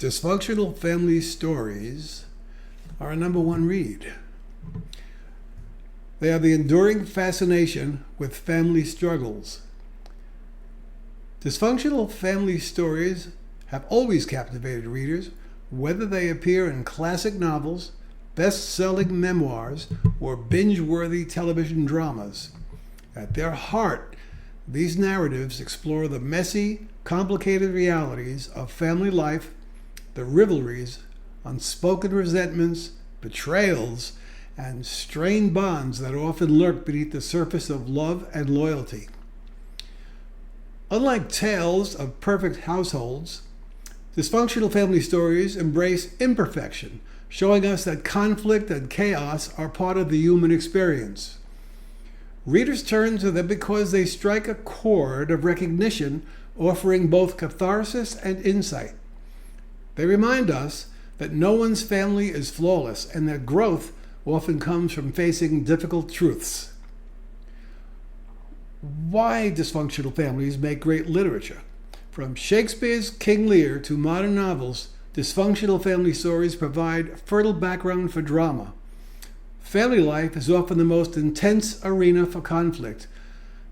Dysfunctional family stories are a number one read. They have the enduring fascination with family struggles. Dysfunctional family stories have always captivated readers, whether they appear in classic novels, best-selling memoirs, or binge-worthy television dramas. At their heart, these narratives explore the messy, complicated realities of family life, the rivalries, unspoken resentments, betrayals, and strained bonds that often lurk beneath the surface of love and loyalty. Unlike tales of perfect households, dysfunctional family stories embrace imperfection, showing us that conflict and chaos are part of the human experience. Readers turn to them because they strike a chord of recognition, offering both catharsis and insight. They remind us that no one's family is flawless and that growth often comes from facing difficult truths. Why dysfunctional families make great literature? From Shakespeare's King Lear to modern novels, dysfunctional family stories provide fertile background for drama. Family life is often the most intense arena for conflict.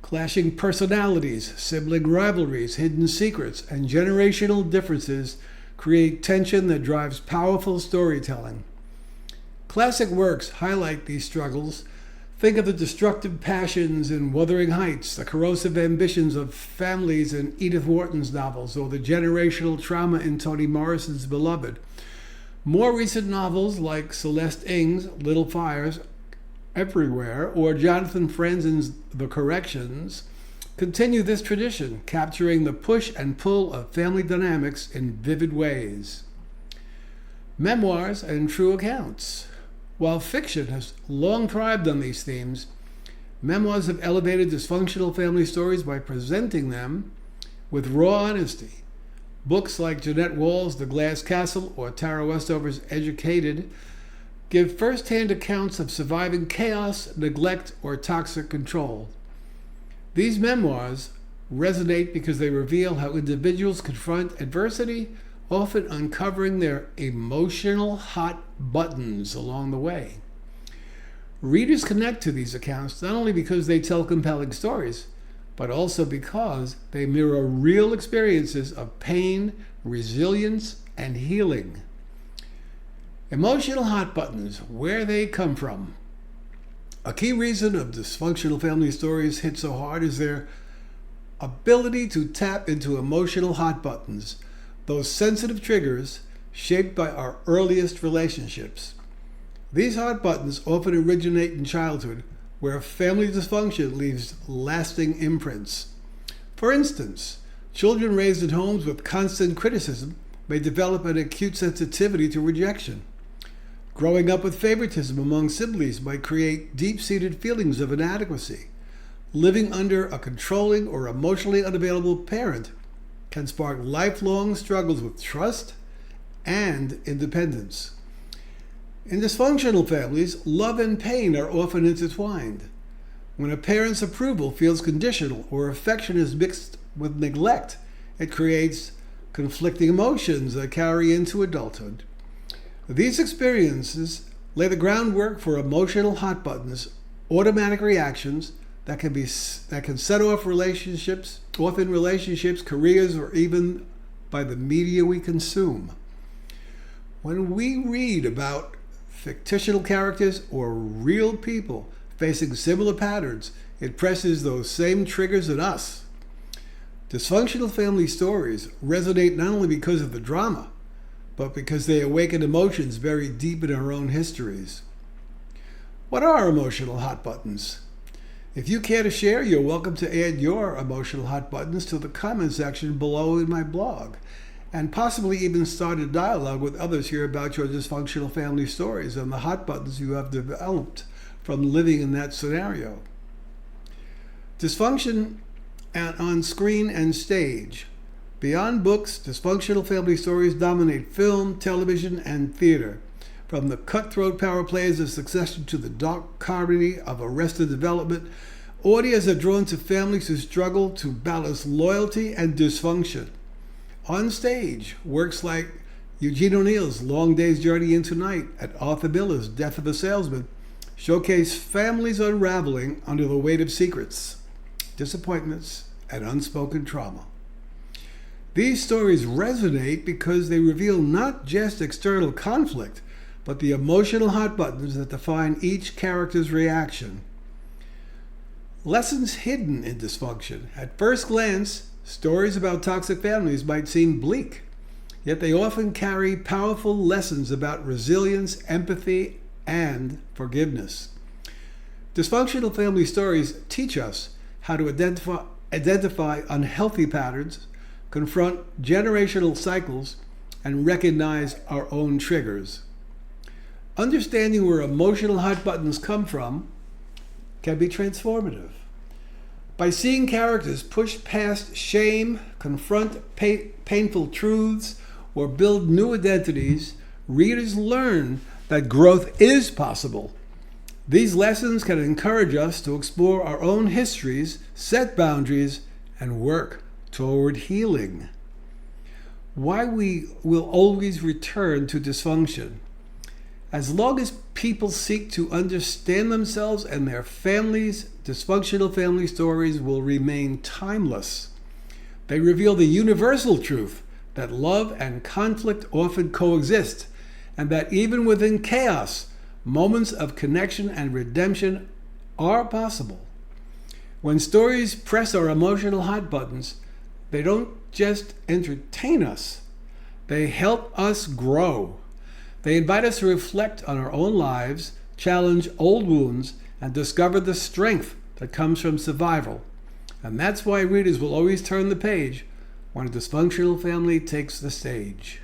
Clashing personalities, sibling rivalries, hidden secrets, and generational differences create tension that drives powerful storytelling. Classic works highlight these struggles. Think of the destructive passions in Wuthering Heights, the corrosive ambitions of families in Edith Wharton's novels, or the generational trauma in Toni Morrison's Beloved. More recent novels like Celeste Ng's Little Fires Everywhere or Jonathan Franzen's The Corrections continue this tradition, capturing the push and pull of family dynamics in vivid ways. Memoirs and true accounts. While fiction has long thrived on these themes, memoirs have elevated dysfunctional family stories by presenting them with raw honesty. Books like Jeanette Wall's The Glass Castle or Tara Westover's Educated give first-hand accounts of surviving chaos, neglect, or toxic control. These memoirs resonate because they reveal how individuals confront adversity, often uncovering their emotional hot buttons along the way. Readers connect to these accounts not only because they tell compelling stories, but also because they mirror real experiences of pain, resilience, and healing. Emotional hot buttons, where they come from. A key reason of dysfunctional family stories hit so hard is their ability to tap into emotional hot buttons, those sensitive triggers shaped by our earliest relationships. These hot buttons often originate in childhood, where family dysfunction leaves lasting imprints. For instance, children raised in homes with constant criticism may develop an acute sensitivity to rejection. Growing up with favoritism among siblings might create deep-seated feelings of inadequacy. Living under a controlling or emotionally unavailable parent can spark lifelong struggles with trust and independence. In dysfunctional families, love and pain are often intertwined. When a parent's approval feels conditional or affection is mixed with neglect, it creates conflicting emotions that carry into adulthood. These experiences lay the groundwork for emotional hot buttons, automatic reactions that can set off relationships, often relationships, careers, or even by the media we consume. When we read about fictional characters or real people facing similar patterns, it presses those same triggers in us. Dysfunctional family stories resonate not only because of the drama, but because they awaken emotions buried deep in our own histories. What are emotional hot buttons? If you care to share, you're welcome to add your emotional hot buttons to the comment section below in my blog, and possibly even start a dialogue with others here about your dysfunctional family stories and the hot buttons you have developed from living in that scenario. Dysfunction on screen and stage. Beyond books, dysfunctional family stories dominate film, television, and theater. From the cutthroat power plays of Succession to the dark comedy of Arrested Development, audiences are drawn to families who struggle to balance loyalty and dysfunction. On stage, works like Eugene O'Neill's Long Day's Journey into Night and Arthur Miller's Death of a Salesman showcase families unraveling under the weight of secrets, disappointments, and unspoken trauma. These stories resonate because they reveal not just external conflict, but the emotional hot buttons that define each character's reaction. Lessons hidden in dysfunction. At first glance, stories about toxic families might seem bleak, yet they often carry powerful lessons about resilience, empathy, and forgiveness. Dysfunctional family stories teach us how to identify unhealthy patterns, confront generational cycles, and recognize our own triggers. Understanding where emotional hot buttons come from can be transformative. By seeing characters push past shame, confront painful truths, or build new identities, readers learn that growth is possible. These lessons can encourage us to explore our own histories, set boundaries, and work toward healing. Why we will always return to dysfunction. As long as people seek to understand themselves and their families, dysfunctional family stories will remain timeless. They reveal the universal truth that love and conflict often coexist, and that even within chaos, moments of connection and redemption are possible. When stories press our emotional hot buttons, they don't just entertain us, they help us grow. They invite us to reflect on our own lives, challenge old wounds, and discover the strength that comes from survival. And that's why readers will always turn the page when a dysfunctional family takes the stage.